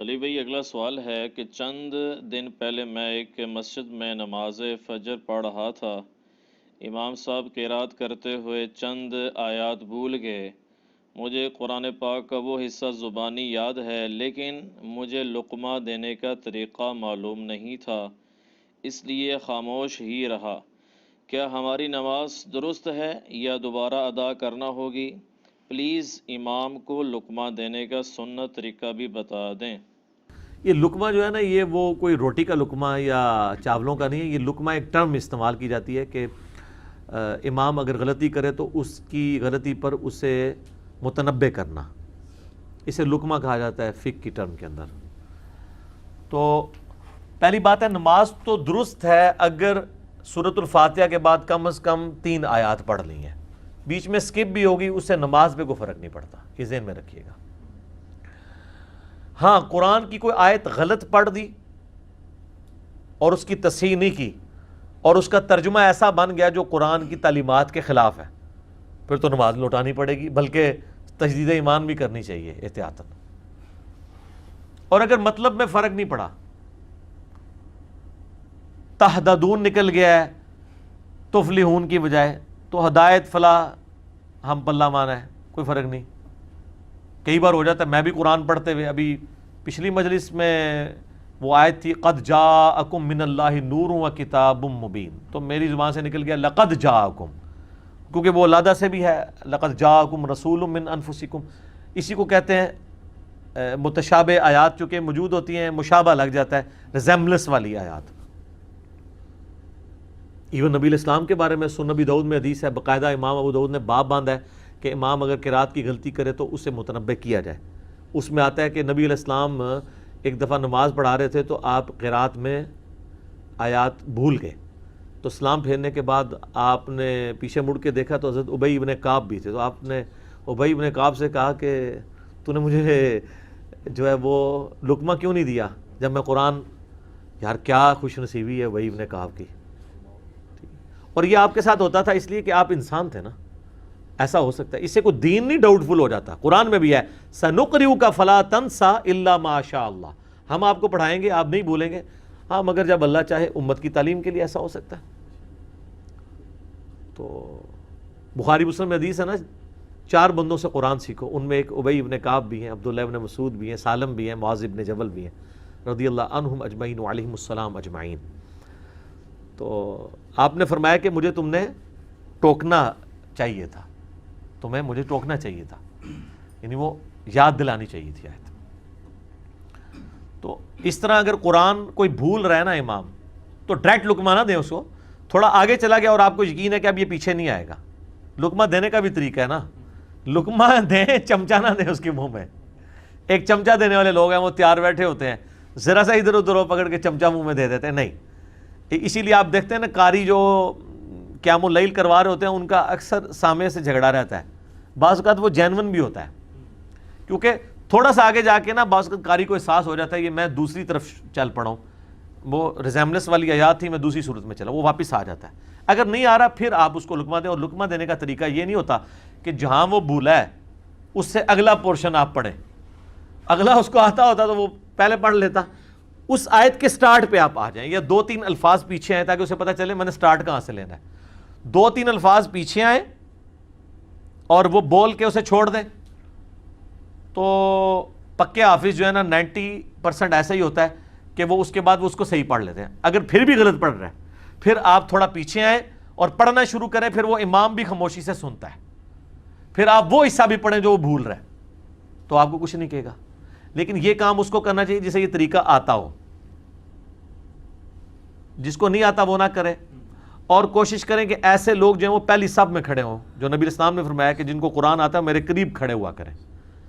علی بھائی، اگلا سوال ہے کہ چند دن پہلے میں ایک مسجد میں نماز فجر پڑھ رہا تھا۔ امام صاحب قرات کرتے ہوئے چند آیات بھول گئے۔ مجھے قرآن پاک کا وہ حصہ زبانی یاد ہے، لیکن مجھے لقمہ دینے کا طریقہ معلوم نہیں تھا، اس لیے خاموش ہی رہا۔ کیا ہماری نماز درست ہے یا دوبارہ ادا کرنا ہوگی؟ پلیز امام کو لقمہ دینے کا سنت طریقہ بھی بتا دیں۔ یہ لقمہ جو ہے نا، یہ وہ کوئی روٹی کا لقمہ یا چاولوں کا نہیں ہے۔ یہ لقمہ ایک ٹرم استعمال کی جاتی ہے کہ امام اگر غلطی کرے تو اس کی غلطی پر اسے متنبع کرنا، اسے لقمہ کہا جاتا ہے فقہ کی ٹرم کے اندر۔ تو پہلی بات ہے، نماز تو درست ہے اگر سورۃ الفاتحہ کے بعد کم از کم 3 آیات پڑھ لی ہیں، بیچ میں سکپ بھی ہوگی، اس سے نماز پہ کوئی فرق نہیں پڑتا، یہ ذہن میں رکھیے گا۔ ہاں، قرآن کی کوئی آیت غلط پڑھ دی اور اس کی تصحیح نہیں کی اور اس کا ترجمہ ایسا بن گیا جو قرآن کی تعلیمات کے خلاف ہے، پھر تو نماز لوٹانی پڑے گی، بلکہ تجدید ایمان بھی کرنی چاہیے احتیاطاً۔ اور اگر مطلب میں فرق نہیں پڑا، تہددون نکل گیا ہے تفلحون کی بجائے، تو ہدایت فلاح ہم پلہ مانا ہے، کوئی فرق نہیں۔ کئی بار ہو جاتا ہے، میں بھی قرآن پڑھتے ہوئے ابھی پچھلی مجلس میں وہ آیت تھی قد جاءکم من اللہ نور و کتاب مبین، تو میری زبان سے نکل گیا لقد جاءکم، کیونکہ وہ لادہ سے بھی ہے، لقد جاءکم رسول من انفسکم، اسی کو کہتے ہیں متشابہ آیات چونکہ موجود ہوتی ہیں، مشابہ لگ جاتا ہے، ریزیمبلنس والی آیات۔ ایون نبی الاسلام کے بارے میں سنن ابی داؤد میں حدیث ہے، باقاعدہ امام ابو داؤد نے باب باندھا ہے کہ امام اگر قرات کی غلطی کرے تو اسے متنبع کیا جائے۔ اس میں آتا ہے کہ نبی علیہ السلام ایک دفعہ نماز پڑھا رہے تھے تو آپ قرات میں آیات بھول گئے، تو سلام پھیرنے کے بعد آپ نے پیچھے مڑ کے دیکھا تو حضرت ابی ابن کعب بھی تھے، تو آپ نے ابی ابن کعب سے کہا کہ تو نے مجھے جو ہے وہ لقمہ کیوں نہیں دیا جب میں قرآن، یار کیا خوش نصیبی ہے ابی ابن کعب کی۔ اور یہ آپ کے ساتھ ہوتا تھا اس لیے کہ آپ انسان تھے نا، ایسا ہو سکتا ہے، اس سے کوئی دین نہیں ڈاؤٹ فل ہو جاتا۔ قرآن میں بھی ہے سَنُقْرِئُكَ فَلَا تَنْسَى إِلَّا مَا شَاءَ اللَّهُ، ہم آپ کو پڑھائیں گے آپ نہیں بھولیں گے، ہاں مگر جب اللہ چاہے۔ امت کی تعلیم کے لیے ایسا ہو سکتا ہے۔ تو بخاری مسلم میں حدیث ہے نا، 4 بندوں سے قرآن سیکھو، ان میں ایک ابی ابن کعب بھی ہیں، عبداللہ ابن مسعود بھی ہیں، سالم بھی ہیں، معاذ ابن جبل بھی ہیں، رضی اللہ عنہم اجمعین وعلیہم السلام اجمعین۔ تو آپ نے فرمایا کہ مجھے تم نے ٹوکنا چاہیے تھا، مجھے ٹوکنا چاہیے تھا، یعنی وہ یاد دلانی چاہیے تھی آیت۔ تو اس طرح اگر قرآن کوئی بھول رہا ہے نا امام، تو ڈائریکٹ لقمہ نہ دیں اس کو، تھوڑا آگے چلا گیا اور آپ کو یقین ہے کہ اب یہ پیچھے نہیں آئے گا۔ لقمہ دینے کا بھی طریقہ ہے نا، لقمہ دیں، چمچہ نہ دیں اس کے منہ میں۔ ایک چمچہ دینے والے لوگ ہیں، وہ تیار بیٹھے ہوتے ہیں، ذرا سا ادھر ادھر پکڑ کے چمچہ منہ میں دے دیتے ہیں، نہیں۔ اسی لیے آپ دیکھتے ہیں نا، قاری جو قیام اللیل کروا رہے ہوتے ہیں ان کا اکثر سامنے سے جھگڑا رہتا ہے، بعض اوقات وہ جینون بھی ہوتا ہے، کیونکہ تھوڑا سا آگے جا کے نا بعض اوقات قاری کو احساس ہو جاتا ہے یہ میں دوسری طرف چل پڑا ہوں، وہ ریزیمبلنس والی آیات تھی، میں دوسری صورت میں چلا، وہ واپس آ جاتا ہے۔ اگر نہیں آ رہا پھر آپ اس کو لقمہ دیں، اور لقمہ دینے کا طریقہ یہ نہیں ہوتا کہ جہاں وہ بھولا ہے اس سے اگلا پورشن آپ پڑھیں، اگلا اس کو آتا ہوتا تو وہ پہلے پڑھ لیتا، اس آیت کے سٹارٹ پہ آپ آ جائیں، یا 2-3 الفاظ پیچھے آئیں تاکہ اسے پتہ چلے میں نے سٹارٹ کہاں سے لینا ہے۔ 2-3 الفاظ پیچھے آئیں اور وہ بول کے اسے چھوڑ دیں، تو پکے حافظ جو ہے نا 90% ایسا ہی ہوتا ہے کہ وہ اس کے بعد وہ اس کو صحیح پڑھ لیتے ہیں۔ اگر پھر بھی غلط پڑھ رہے ہیں پھر آپ تھوڑا پیچھے آئیں اور پڑھنا شروع کریں، پھر وہ امام بھی خاموشی سے سنتا ہے، پھر آپ وہ حصہ بھی پڑھیں جو وہ بھول رہے ہیں، تو آپ کو کچھ نہیں کہے گا۔ لیکن یہ کام اس کو کرنا چاہیے جسے یہ طریقہ آتا ہو، جس کو نہیں آتا وہ نہ کرے، اور کوشش کریں کہ ایسے لوگ جو ہیں وہ پہلی صف میں کھڑے ہوں، جو نبی الاسلام نے فرمایا کہ جن کو قرآن آتا ہے میرے قریب کھڑے ہوا کریں۔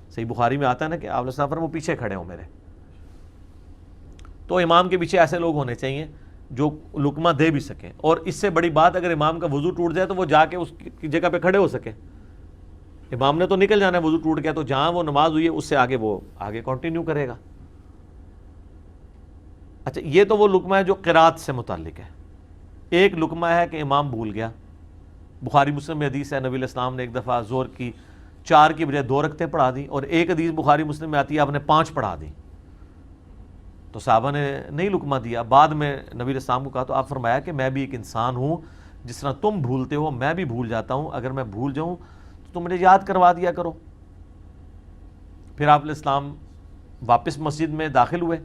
صحیح بخاری میں آتا ہے نا کہ آپ نے وہ پیچھے کھڑے ہوں میرے، تو امام کے پیچھے ایسے لوگ ہونے چاہیے جو لقمہ دے بھی سکیں، اور اس سے بڑی بات اگر امام کا وضو ٹوٹ جائے تو وہ جا کے اس کی جگہ پہ کھڑے ہو سکے۔ امام نے تو نکل جانا ہے، وضو ٹوٹ گیا تو جہاں وہ نماز ہوئی ہے اس سے آگے وہ آگے کنٹینیو کرے گا۔ اچھا، یہ تو وہ لقمہ ہے جو قرات سے متعلق ہے۔ ایک لقمہ ہے کہ امام بھول گیا، بخاری مسلم میں حدیث ہے نبی علیہ السلام نے ایک دفعہ زور کی 4 کی بجائے 2 رکعتیں پڑھا دی، اور ایک حدیث بخاری مسلم میں آتی ہے آپ نے 5 پڑھا دی۔ تو صحابہ نے نہیں لقمہ دیا. بعد میں نبی علیہ السلام کو کہا تو آپ فرمایا کہ میں بھی ایک انسان ہوں، جس طرح تم بھولتے ہو میں بھی بھول جاتا ہوں، اگر میں بھول جاؤں تو تم مجھے یاد کروا دیا کرو. پھر آپ علیہ السلام واپس مسجد میں داخل ہوئے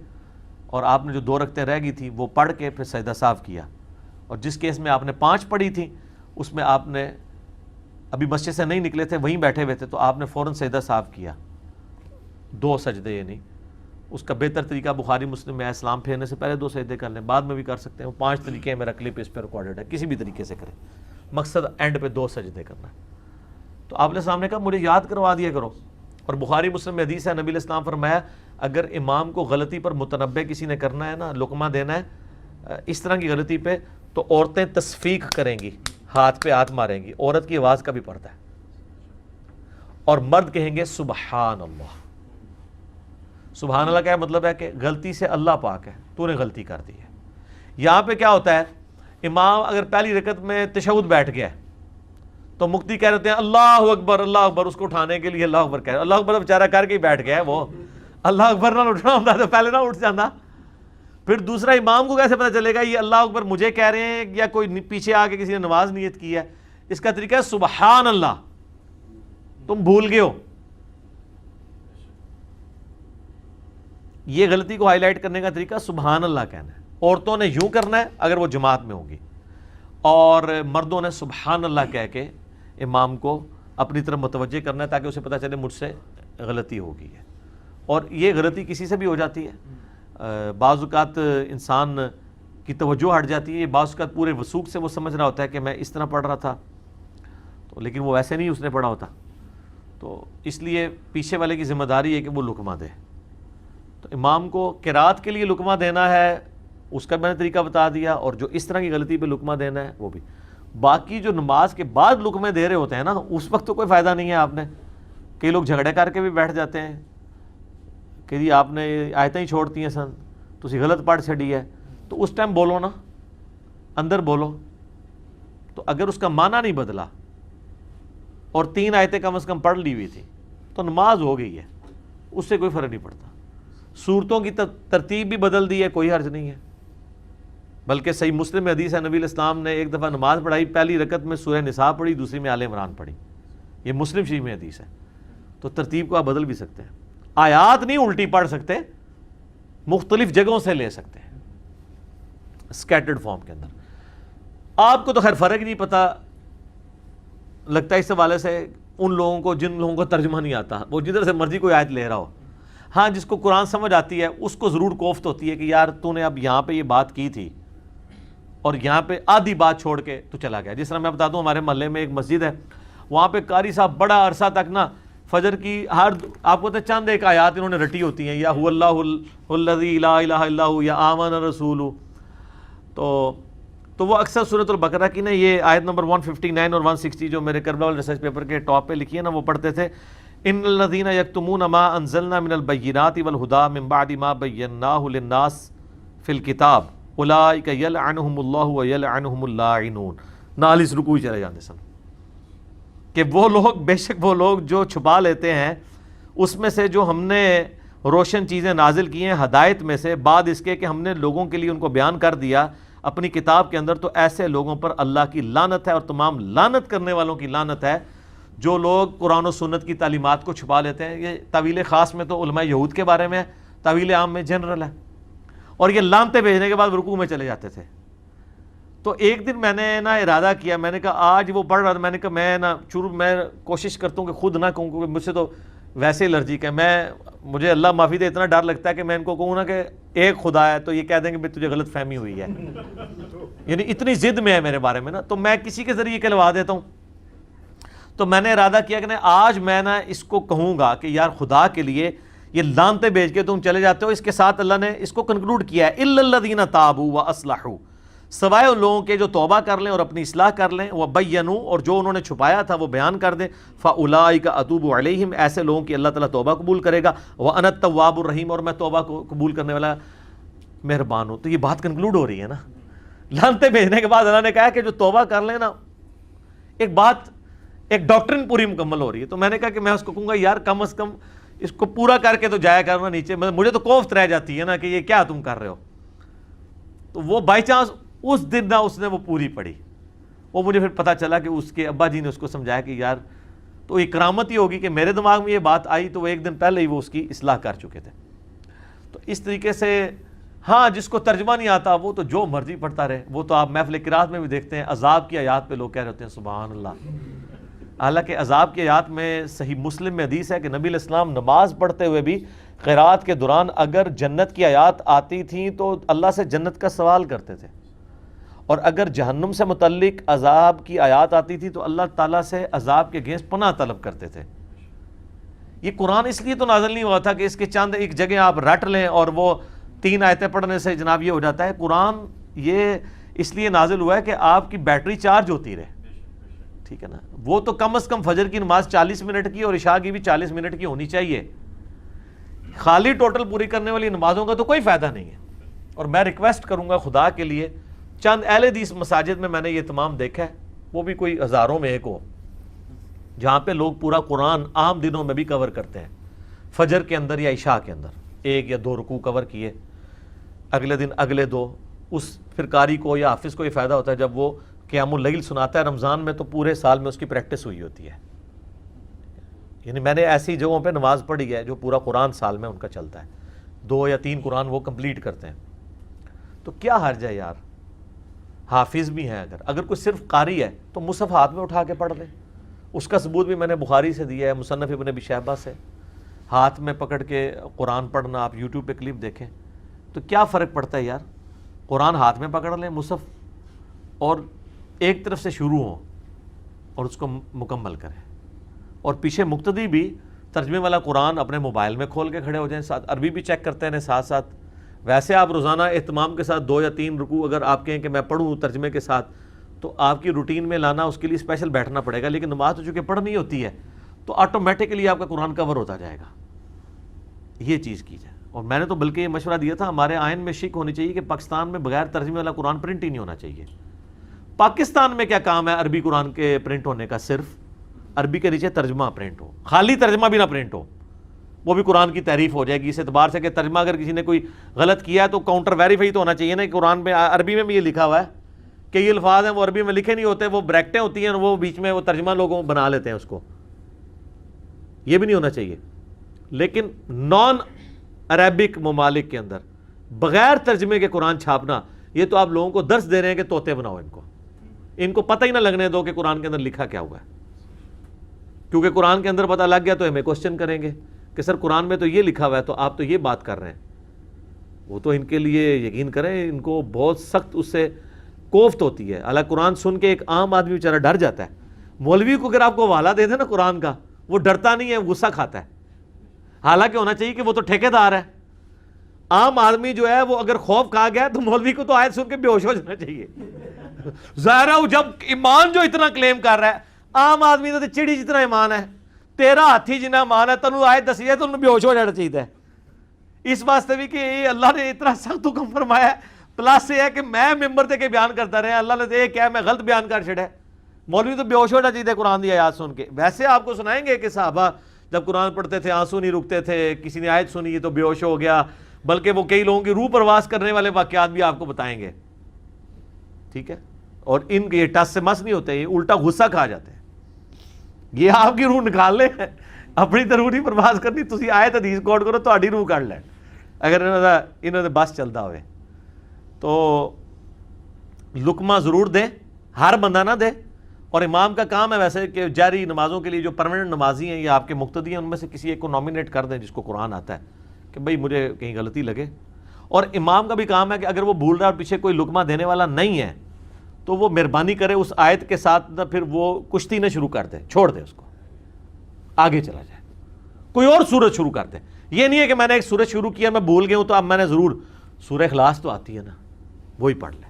اور آپ نے جو 2 رکعتیں رہ گئی تھی وہ پڑھ کے پھر سجدہ صاف کیا. اور جس کیس میں آپ نے 5 پڑھی تھی اس میں آپ نے ابھی مسجد سے نہیں نکلے تھے، وہیں بیٹھے ہوئے تھے، تو آپ نے فوراً سجدہ صاف کیا 2 سجدے. یعنی اس کا بہتر طریقہ بخاری مسلم میں ہے اسلام پھیرنے سے پہلے 2 سجدے کر لیں، بعد میں بھی کر سکتے ہیں. 5 طریقے ہیں، میرا کلپ اس پہ ریکارڈڈ ہے، کسی بھی طریقے سے کریں، مقصد اینڈ پہ 2 سجدے کرنا ہے. تو آپ علیہ السلام نے کہا مجھے یاد کروا دیا کرو. اور بخاری مسلم میں حدیث ہے، نبی علیہ السلام فرمایا اگر امام کو غلطی پر متنبہ کسی نے کرنا ہے نا، لقمہ دینا ہے اس طرح کی غلطی پہ، تو عورتیں تصفیق کریں گی، ہاتھ پہ ہاتھ ماریں گی. عورت کی آواز کا بھی پردہ ہے. اور مرد کہیں گے سبحان اللہ. سبحان اللہ کا مطلب ہے کہ غلطی سے اللہ پاک ہے، تو نے غلطی کر دی ہے. یہاں پہ کیا ہوتا ہے، امام اگر پہلی رکعت میں تشہد بیٹھ گیا ہے تو مفتی کہہ رہے ہیں اللہ اکبر اللہ اکبر، اس کو اٹھانے کے لیے اللہ اکبر کہہ رہے ہیں. اللہ اکبر بیچارہ کر کے ہی بیٹھ گیا ہے، وہ اللہ اکبر نہ اٹھنا ہوتا تو پہلے نہ اٹھ جاتا. پھر دوسرا امام کو کیسے پتہ چلے گا یہ اللہ اکبر مجھے کہہ رہے ہیں یا کوئی پیچھے آ کے کسی نے نماز نیت کی ہے. اس کا طریقہ ہے سبحان اللہ، تم بھول گئے ہو. یہ غلطی کو ہائی لائٹ کرنے کا طریقہ سبحان اللہ کہنا ہے. عورتوں نے یوں کرنا ہے اگر وہ جماعت میں ہوں گی، اور مردوں نے سبحان اللہ کہہ کے امام کو اپنی طرف متوجہ کرنا ہے تاکہ اسے پتہ چلے مجھ سے غلطی ہو گئی ہے. اور یہ غلطی کسی سے بھی ہو جاتی ہے. بعض اوقات انسان کی توجہ ہٹ جاتی ہے، بعض اوقات پورے وثوق سے وہ سمجھ رہا ہوتا ہے کہ میں اس طرح پڑھ رہا تھا، تو لیکن وہ ایسے نہیں اس نے پڑھا ہوتا. تو اس لیے پیچھے والے کی ذمہ داری ہے کہ وہ لقمہ دے. تو امام کو قرات کے لیے لقمہ دینا ہے، اس کا میں نے طریقہ بتا دیا، اور جو اس طرح کی غلطی پہ لقمہ دینا ہے وہ بھی. باقی جو نماز کے بعد لقمے دے رہے ہوتے ہیں نا، اس وقت تو کوئی فائدہ نہیں ہے. آپ نے کئی لوگ جھگڑے کر کے بھی بیٹھ جاتے ہیں کہ جی آپ نے آیتیں ہی چھوڑتی ہیں سن، تسی غلط پڑھ چھڑی ہے. تو اس ٹائم بولو نا، اندر بولو. تو اگر اس کا معنی نہیں بدلا اور 3 آیتیں کم از کم پڑھ لی ہوئی تھی تو نماز ہو گئی ہے، اس سے کوئی فرق نہیں پڑتا. صورتوں کی ترتیب بھی بدل دی ہے، کوئی حرج نہیں ہے. بلکہ صحیح مسلم میں حدیث ہے، نبی علیہ السلام نے ایک دفعہ نماز پڑھائی، پہلی رکعت میں سورہ نساء پڑھی، دوسری میں آل عمران پڑھی. یہ مسلم شریف میں حدیث ہے. تو ترتیب کو آپ بدل بھی سکتے ہیں. آیات نہیں الٹی پڑھ سکتے، مختلف جگہوں سے لے سکتے ہیں اسکیٹرڈ فارم کے اندر. آپ کو تو خیر فرق نہیں پتا لگتا ہے اس حوالے سے ان لوگوں کو جن لوگوں کو ترجمہ نہیں آتا، وہ جدھر سے مرضی کوئی آیت لے رہا ہو. ہاں جس کو قرآن سمجھ آتی ہے اس کو ضرور کوفت ہوتی ہے کہ یار تو نے اب یہاں پہ یہ بات کی تھی اور یہاں پہ آدھی بات چھوڑ کے تو چلا گیا. جس طرح میں بتا دوں، ہمارے محلے میں ایک مسجد ہے، وہاں پہ قاری صاحب بڑا عرصہ تک نا فجر کی ہر آپ کو چند ایک آیات انہوں نے رٹی ہوتی ہیں، یا هو اللہ الذی لا الہ الا هو، یا آمن الرسول. تو وہ اکثر سورۃ البقرہ کی نا یہ آیت نمبر 159 اور 160 جو میرے کربلا والے ریسرچ پیپر کے ٹاپ پہ لکھی ہے نا، وہ پڑھتے تھے ان الذین یکتمون ما انزلنا من البینات والہدی من بعد ما بیناہ للناس فی الکتاب اولئک یلعنہم اللہ ویلعنہم اللاعنون. نالیس رکوع چلے جاتے سن کہ وہ لوگ، بے شک وہ لوگ جو چھپا لیتے ہیں اس میں سے جو ہم نے روشن چیزیں نازل کی ہیں ہدایت میں سے، بعد اس کے کہ ہم نے لوگوں کے لیے ان کو بیان کر دیا اپنی کتاب کے اندر، تو ایسے لوگوں پر اللہ کی لعنت ہے اور تمام لعنت کرنے والوں کی لعنت ہے جو لوگ قرآن و سنت کی تعلیمات کو چھپا لیتے ہیں. یہ طویل خاص میں تو علماء یہود کے بارے میں ہے، طویل عام میں جنرل ہے. اور یہ لعنتیں بھیجنے کے بعد رکوع میں چلے جاتے تھے. تو ایک دن میں نے نا ارادہ کیا، میں نے کہا آج وہ پڑھ رہا تھا، میں نے کہا میں نا میں کوشش کرتا ہوں کہ خود نہ کہوں کیونکہ مجھ سے تو ویسے الرجک ہے. مجھے اللہ معافی دے اتنا ڈر لگتا ہے کہ میں ان کو کہوں نا کہ ایک خدا ہے تو یہ کہہ دیں کہ تجھے غلط فہمی ہوئی ہے، یعنی اتنی ضد میں ہے میرے بارے میں نا، تو میں کسی کے ذریعے کہلوا دیتا ہوں. تو میں نے ارادہ کیا کہ آج میں نا اس کو کہوں گا کہ یار خدا کے لیے یہ لعنتیں بھیج کے تم چلے جاتے ہو. اس کے ساتھ اللہ نے اس کو کنکلوڈ کیا ہے الا الذین تابوا واصلحوا، سوائے ان لوگوں کے جو توبہ کر لیں اور اپنی اصلاح کر لیں، وبینوا، اور جو انہوں نے چھپایا تھا وہ بیان کر دیں، فاولئک اتوب علیہم، ایسے لوگوں کی اللہ تعالیٰ توبہ قبول کرے گا، وانا التواب الرحیم، اور میں توبہ کو قبول کرنے والا مہربان ہوں. تو یہ بات کنکلوڈ ہو رہی ہے نا. لعنتیں بھیجنے کے بعد اللہ نے کہا کہ جو توبہ کر لیں نا، ایک بات، ایک ڈاکٹرن پوری مکمل ہو رہی ہے. تو میں نے کہا کہ میں اس کو کہوں گا یار کم از کم اس کو پورا کر کے تو جایا کرنا نیچے، مجھے تو کوفت رہ جاتی ہے نا کہ یہ کیا تم کر رہے ہو. تو وہ بائی چانس اس دن نہ اس نے وہ پوری پڑھی. وہ مجھے پھر پتا چلا کہ اس کے ابا جی نے اس کو سمجھایا کہ یار تو یہ کرامت ہی ہوگی کہ میرے دماغ میں یہ بات آئی تو وہ ایک دن پہلے ہی وہ اس کی اصلاح کر چکے تھے. تو اس طریقے سے ہاں جس کو ترجمہ نہیں آتا وہ تو جو مرضی پڑھتا رہے. وہ تو آپ محفل قرات میں بھی دیکھتے ہیں عذاب کی آیات پہ لوگ کہہ رہے ہوتے ہیں سبحان اللہ. حالانکہ عذاب کی آیات میں صحیح مسلم میں حدیث ہے کہ نبی علیہ السلام نماز پڑھتے ہوئے بھی قرات کے دوران اگر جنت کی آیات آتی تھیں تو اللہ سے جنت کا سوال کرتے تھے، اور اگر جہنم سے متعلق عذاب کی آیات آتی تھی تو اللہ تعالیٰ سے عذاب کے اگینسٹ پناہ طلب کرتے تھے. یہ قرآن اس لیے تو نازل نہیں ہوا تھا کہ اس کے چند ایک جگہ آپ رٹ لیں اور وہ 3 آیتیں پڑھنے سے جناب یہ ہو جاتا ہے. قرآن یہ اس لیے نازل ہوا ہے کہ آپ کی بیٹری چارج ہوتی رہے، ٹھیک ہے نا. وہ تو کم از کم فجر کی نماز 40 منٹ کی اور عشاء کی بھی 40 منٹ کی ہونی چاہیے. خالی ٹوٹل پوری کرنے والی نمازوں کا تو کوئی فائدہ نہیں ہے. اور میں ریکویسٹ کروں گا خدا کے لیے، چند اہل حدیث مساجد میں نے یہ تمام دیکھا ہے، وہ بھی کوئی ہزاروں میں ایک ہو، جہاں پہ لوگ پورا قرآن عام دنوں میں بھی کور کرتے ہیں. فجر کے اندر یا عشاء کے اندر 1 یا 2 رکوع کور کیے، اگلے دن اگلے 2. اس پھر قاری کو یا حافظ کو یہ فائدہ ہوتا ہے جب وہ قیام اللیل سناتا ہے رمضان میں تو پورے سال میں اس کی پریکٹس ہوئی ہوتی ہے. یعنی میں نے ایسی جگہوں پہ نماز پڑھی ہے جو پورا قرآن سال میں ان کا چلتا ہے، 2 یا 3 قرآن وہ کمپلیٹ کرتے ہیں. تو کیا حرج ہے یار، حافظ بھی ہیں، اگر کوئی صرف قاری ہے تو مصحف ہاتھ میں اٹھا کے پڑھ لیں. اس کا ثبوت بھی میں نے بخاری سے دیا ہے، مصنف ابن ابی شیبہ سے. ہاتھ میں پکڑ کے قرآن پڑھنا، آپ یوٹیوب پہ کلپ دیکھیں تو کیا فرق پڑتا ہے یار. قرآن ہاتھ میں پکڑ لیں مصحف، اور ایک طرف سے شروع ہوں اور اس کو مکمل کریں، اور پیچھے مقتدی بھی ترجمے والا قرآن اپنے موبائل میں کھول کے کھڑے ہو جائیں، ساتھ عربی بھی چیک کرتے ہیں ساتھ ساتھ. ویسے آپ روزانہ اہتمام کے ساتھ 2 یا 3 رکوع اگر آپ کہیں کہ میں پڑھوں ترجمے کے ساتھ تو آپ کی روٹین میں لانا اس کے لیے اسپیشل بیٹھنا پڑے گا. لیکن نماز تو چونکہ پڑھنی ہوتی ہے تو آٹومیٹکلی آپ کا قرآن کور ہوتا جائے گا. یہ چیز کی جائے. اور میں نے تو بلکہ یہ مشورہ دیا تھا، ہمارے آئین میں شک ہونی چاہیے کہ پاکستان میں بغیر ترجمے والا قرآن پرنٹ ہی نہیں ہونا چاہیے. پاکستان میں کیا کام ہے عربی قرآن کے پرنٹ ہونے کا؟ صرف عربی کے نیچے ترجمہ پرنٹ ہو، خالی ترجمہ بھی نہ پرنٹ ہو، وہ بھی قرآن کی تعریف ہو جائے گی. اس اعتبار سے کہ ترجمہ اگر کسی نے کوئی غلط کیا ہے تو کاؤنٹر ویریفائی تو ہونا چاہیے نا. قرآن میں عربی میں بھی یہ لکھا ہوا ہے کہ یہ الفاظ ہیں وہ عربی میں لکھے نہیں ہوتے، وہ بریکٹیں ہوتی ہیں اور وہ بیچ میں وہ ترجمہ لوگوں بنا لیتے ہیں اس کو. یہ بھی نہیں ہونا چاہیے. لیکن نان عربک ممالک کے اندر بغیر ترجمے کے قرآن چھاپنا، یہ تو آپ لوگوں کو درس دے رہے ہیں کہ طوطے بناؤ ان کو پتہ ہی نہ لگنے دو کہ قرآن کے اندر لکھا کیا ہوا ہے. کیونکہ قرآن کے اندر پتہ لگ گیا تو ہمیں کوسچن کریں گے کہ سر قرآن میں تو یہ لکھا ہوا ہے تو آپ تو یہ بات کر رہے ہیں. وہ تو ان کے لیے یقین کریں ان کو بہت سخت اس سے کوفت ہوتی ہے. حالانکہ قرآن سن کے ایک عام آدمی بیچارہ ڈر جاتا ہے. مولوی کو اگر آپ کو حوالہ دے دیں نا قرآن کا، وہ ڈرتا نہیں ہے، غصہ کھاتا ہے. حالانکہ ہونا چاہیے کہ وہ تو ٹھیکیدار ہے. عام آدمی جو ہے وہ اگر خوف کھا گیا تو مولوی کو تو آیت سن کے بے ہوش ہو جانا چاہیے. ظاہر ہے جب ایمان جو اتنا کلیم کر رہا ہے، عام آدمی تو چڑی جتنا ایمان ہے، تیرا ہاتھی جتنا ایمان ہے، تنوں آیت دسی ہے تو انہوں بے ہوش ہو جانا چاہیے. اس واسطے بھی کہ اللہ نے اتنا سخت حکم فرمایا ہے، پلس یہ ہے کہ میں ممبر تے کے بیان کرتا رہا، اللہ نے یہ کیا میں غلط بیان کر چھڑا. مولوی تو بے ہوش ہونا چاہیے قرآن دی آیات سن کے. ویسے آپ کو سنائیں گے کہ صحابہ جب قرآن پڑھتے تھے آنسو نہیں رکتے تھے، کسی نے آیت سنی تو بے ہوش ہو گیا، بلکہ وہ کئی لوگوں کی روح پرواز کرنے والے واقعات بھی آپ کو بتائیں گے. ٹھیک ہے. اور ان کے یہ ٹس سے مس نہیں ہوتے، یہ الٹا غصہ کھا جاتے ہیں. یہ آپ کی روح نکال لیں، اپنی تو روح نہیں پرواز کرنی، تسی آیت حدیث کوٹ کرو تہاڈی روح کر لیں اگر انہوں نے بس چلتا ہوئے. تو لقمہ ضرور دیں، ہر بندہ نہ دے. اور امام کا کام ہے ویسے کہ جاری نمازوں کے لیے جو پرماننٹ نمازی ہیں یا آپ کے مقتدی ہیں ان میں سے کسی ایک کو نامینیٹ کر دیں جس کو قرآن آتا ہے کہ بھئی مجھے کہیں غلطی لگے. اور امام کا بھی کام ہے کہ اگر وہ بھول رہا ہے اور پیچھے کوئی لقمہ دینے والا نہیں ہے تو وہ مہربانی کرے اس آیت کے ساتھ نہ پھر وہ کشتی نہ شروع کر دے، چھوڑ دے اس کو، آگے چلا جائے، کوئی اور سورت شروع کر دے. یہ نہیں ہے کہ میں نے ایک سورت شروع کیا میں بھول گیا ہوں تو اب میں نے ضرور سورہ اخلاص تو آتی ہے نا وہی پڑھ لے،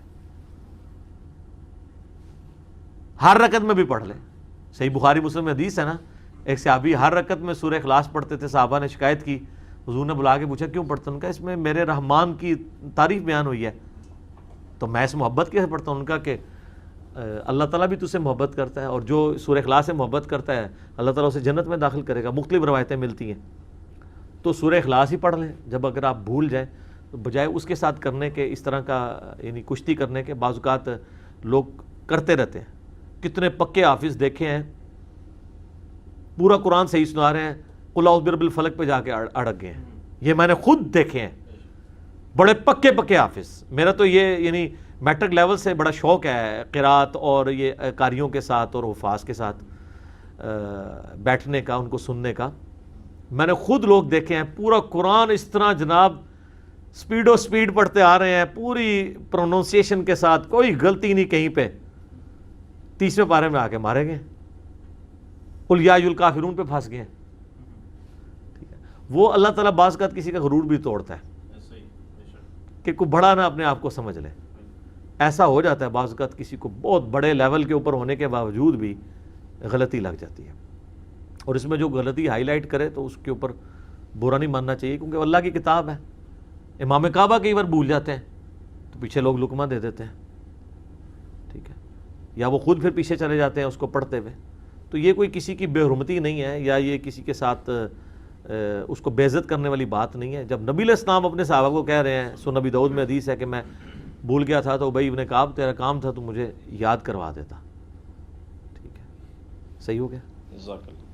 ہر رکعت میں بھی پڑھ لے. صحیح بخاری مسلم میں حدیث ہے نا، ایک صحابی ہر رکعت میں سورہ اخلاص پڑھتے تھے. صحابہ نے شکایت کی، حضور نے بلا کے پوچھا کیوں پڑھتے؟ ان کا اس میں میرے رحمان کی تعریف بیان ہوئی ہے تو میں اس محبت کیسے پڑھتا ہوں. ان کا کہ اللہ تعالیٰ بھی تجھ سے محبت کرتا ہے اور جو سورہ اخلاص سے محبت کرتا ہے اللہ تعالیٰ اسے جنت میں داخل کرے گا. مختلف روایتیں ملتی ہیں. تو سورہ اخلاص ہی پڑھ لیں جب اگر آپ بھول جائیں، تو بجائے اس کے ساتھ کرنے کے اس طرح کا یعنی کشتی کرنے کے بعض اوقات لوگ کرتے رہتے ہیں۔ کتنے پکے حافظ دیکھے ہیں پورا قرآن صحیح سنا رہے ہیں، قل اعوذ برب الفلق پہ جا کے اڑک گئے ہیں، یہ میں نے خود دیکھے ہیں، بڑے پکے حافظ۔ میرا تو یہ یعنی میٹرک لیول سے بڑا شوق ہے قرات اور یہ قاریوں کے ساتھ اور حفاظ کے ساتھ بیٹھنے کا، ان کو سننے کا۔ میں نے خود لوگ دیکھے ہیں پورا قرآن اس طرح جناب سپیڈ پڑھتے آ رہے ہیں، پوری پروننسیشن کے ساتھ، کوئی غلطی نہیں کہیں پہ، 30ویں پارے میں آ کے مارے گئے، قل یا ایھا الکافرون پہ پھنس گئے۔ ٹھیک ہے، وہ اللہ تعالیٰ بعض اوقات کسی کا غرور بھی توڑتا ہے کہ کوئی بڑا نہ اپنے آپ کو سمجھ لے۔ ایسا ہو جاتا ہے بعض اوقات کسی کو بہت بڑے لیول کے اوپر ہونے کے باوجود بھی غلطی لگ جاتی ہے، اور اس میں جو غلطی ہائی لائٹ کرے تو اس کے اوپر برا نہیں ماننا چاہیے، کیونکہ اللہ کی کتاب ہے۔ امام کعبہ کئی بار بھول جاتے ہیں تو پیچھے لوگ لقمہ دے دیتے ہیں، ٹھیک ہے، یا وہ خود پھر پیچھے چلے جاتے ہیں اس کو پڑھتے ہوئے۔ تو یہ کوئی کسی کی بے حرمتی نہیں ہے، یا یہ کسی کے ساتھ اس کو بے عزت کرنے والی بات نہیں ہے۔ جب نبی علیہ السلام اپنے صحابہ کو کہہ رہے ہیں، سنن ابی داؤد میں حدیث ہے کہ میں بھول گیا تھا تو ابی ابن کعب تیرا کام تھا تو مجھے یاد کروا دیتا، ٹھیک ہے، صحیح ہو گیا۔ جزاک اللہ۔